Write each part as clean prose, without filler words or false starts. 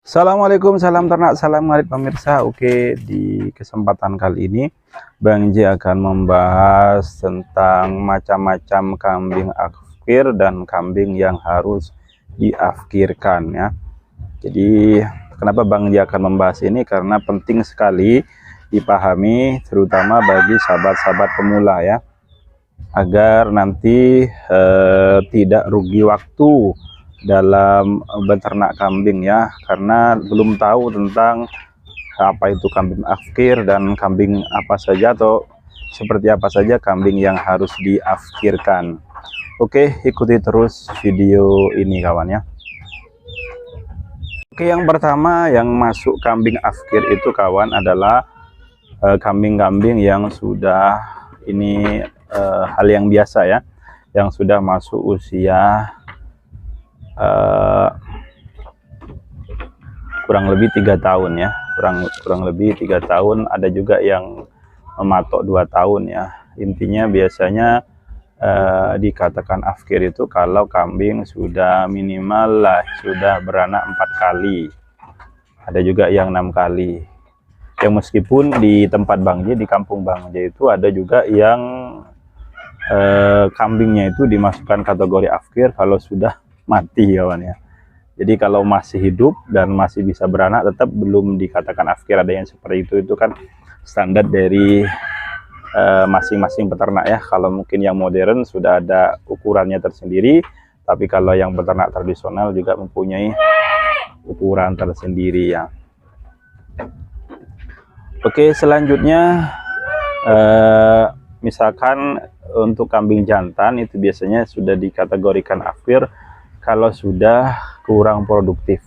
Assalamualaikum, salam ternak, salam ngarit pemirsa. Oke, di kesempatan kali ini Bang J akan membahas tentang macam-macam kambing afkir dan kambing yang harus diafkirkan ya. Jadi kenapa Bang J akan membahas ini? Karena penting sekali dipahami, terutama bagi sahabat-sahabat pemula ya, agar nanti tidak rugi waktu dalam beternak kambing ya, karena belum tahu tentang apa itu kambing afkir dan kambing apa saja atau seperti apa saja kambing yang harus diafkirkan. Oke, ikuti terus video ini kawan ya. Oke, yang pertama yang masuk kambing afkir itu kawan adalah kambing-kambing yang sudah ini hal yang biasa ya, yang sudah masuk usia kurang lebih 3 tahun ya, kurang lebih 3 tahun, ada juga yang mematok 2 tahun ya. Intinya biasanya dikatakan afkir itu kalau kambing sudah minimal lah sudah beranak 4 kali, ada juga yang 6 kali ya. Meskipun di tempat Bang J, di kampung Bang J itu ada juga yang kambingnya itu dimasukkan kategori afkir kalau sudah mati kawan ya. Jadi kalau masih hidup dan masih bisa beranak tetap belum dikatakan afkir. Ada yang seperti itu kan standar dari masing-masing peternak ya. Kalau mungkin yang modern sudah ada ukurannya tersendiri, tapi kalau yang peternak tradisional juga mempunyai ukuran tersendiri ya. Oke, selanjutnya misalkan untuk kambing jantan itu biasanya sudah dikategorikan afkir kalau sudah kurang produktif.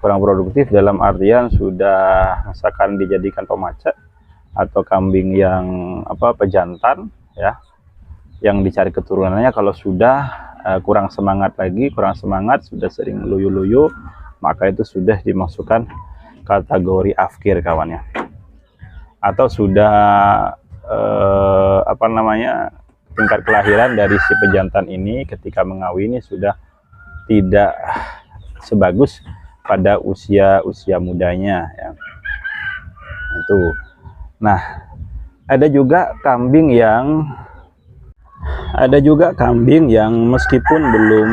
Kurang produktif dalam artian sudah misalkan dijadikan pemaca atau kambing yang pejantan ya, yang dicari keturunannya kalau sudah kurang semangat lagi, sudah sering loyo-loyo, maka itu sudah dimasukkan kategori afkir kawannya. Atau sudah tingkat kelahiran dari si pejantan ini ketika mengawini sudah tidak sebagus pada usia mudanya ya. Itu. Nah, ada juga kambing yang meskipun belum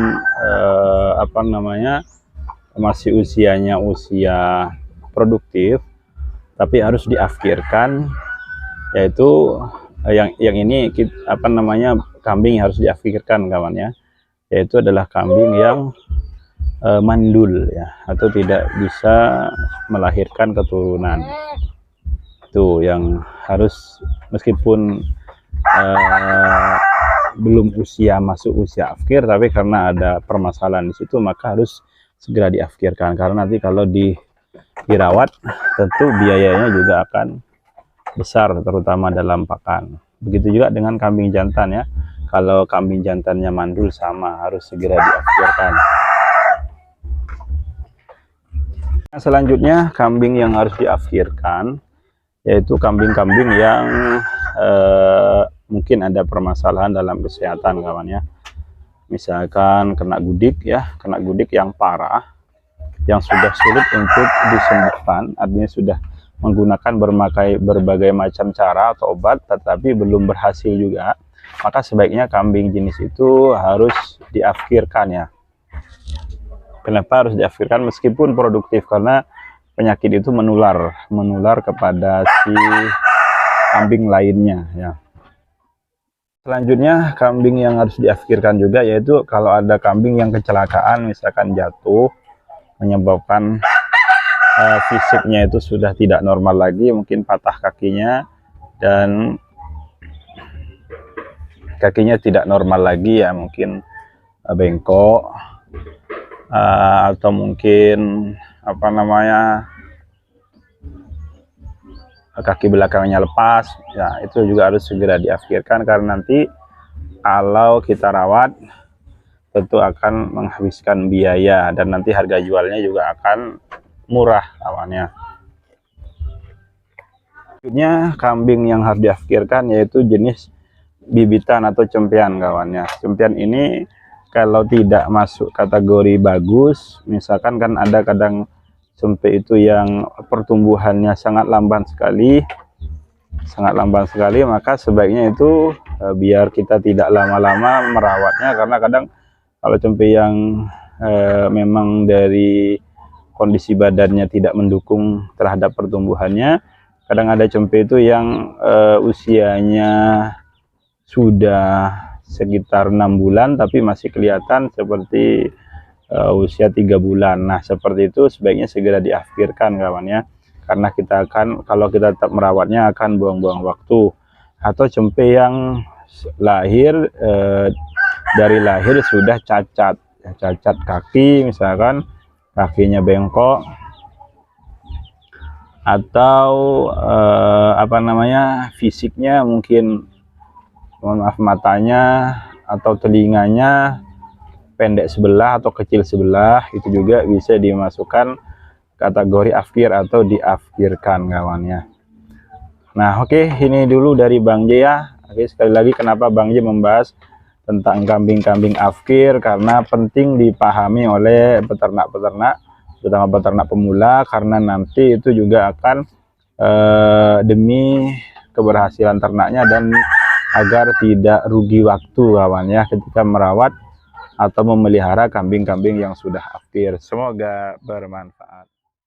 masih usianya usia produktif, tapi harus diafkirkan, yaitu yang ini kambing yang harus diafkirkan kawan ya, yaitu adalah kambing yang mandul ya, atau tidak bisa melahirkan keturunan. Itu yang harus meskipun belum masuk usia afkir, tapi karena ada permasalahan di situ maka harus segera diafkirkan, karena nanti kalau dirawat tentu biayanya juga akan besar, terutama dalam pakan. Begitu juga dengan kambing jantan ya. Kalau kambing jantannya mandul sama harus segera diafkirkan. Nah, selanjutnya kambing yang harus diafkirkan yaitu kambing-kambing yang mungkin ada permasalahan dalam kesehatan kawan ya. Misalkan kena gudik ya, kena gudik yang parah, yang sudah sulit untuk disembuhkan, artinya sudah menggunakan berbagai macam cara atau obat tetapi belum berhasil juga, maka sebaiknya kambing jenis itu harus diafkirkan ya. Kenapa harus diafkirkan meskipun produktif? Karena penyakit itu menular kepada si kambing lainnya ya. Selanjutnya kambing yang harus diafkirkan juga yaitu kalau ada kambing yang kecelakaan, misalkan jatuh menyebabkan fisiknya itu sudah tidak normal lagi, mungkin patah kakinya dan kakinya tidak normal lagi ya, mungkin bengkok atau mungkin kaki belakangnya lepas ya, itu juga harus segera diafkirkan, karena nanti kalau kita rawat tentu akan menghabiskan biaya dan nanti harga jualnya juga akan murah awalnya. Selanjutnya kambing yang harus diafkirkan yaitu jenis bibitan atau cempian kawannya. Cempian ini kalau tidak masuk kategori bagus, misalkan kan ada kadang cempe itu yang pertumbuhannya sangat lamban sekali, maka sebaiknya itu biar kita tidak lama-lama merawatnya, karena kadang kalau cempe yang memang dari kondisi badannya tidak mendukung terhadap pertumbuhannya, kadang ada cempe itu yang usianya sudah sekitar 6 bulan tapi masih kelihatan seperti usia 3 bulan. Nah, seperti itu sebaiknya segera diakhirkan kawan ya, karena kita akan, kalau kita tetap merawatnya akan buang-buang waktu. Atau cempe yang lahir dari lahir sudah cacat kaki, misalkan kakinya bengkok, atau apa namanya, fisiknya mungkin, mohon maaf, matanya atau telinganya pendek sebelah atau kecil sebelah, itu juga bisa dimasukkan kategori afkir atau diafkirkan kawannya. Nah, oke, ini dulu dari Bang J ya. Oke, sekali lagi kenapa Bang J membahas tentang kambing-kambing afkir, karena penting dipahami oleh peternak-peternak, terutama peternak pemula, karena nanti itu juga akan demi keberhasilan ternaknya dan agar tidak rugi waktu kawan ya ketika merawat atau memelihara kambing-kambing yang sudah afkir. Semoga bermanfaat.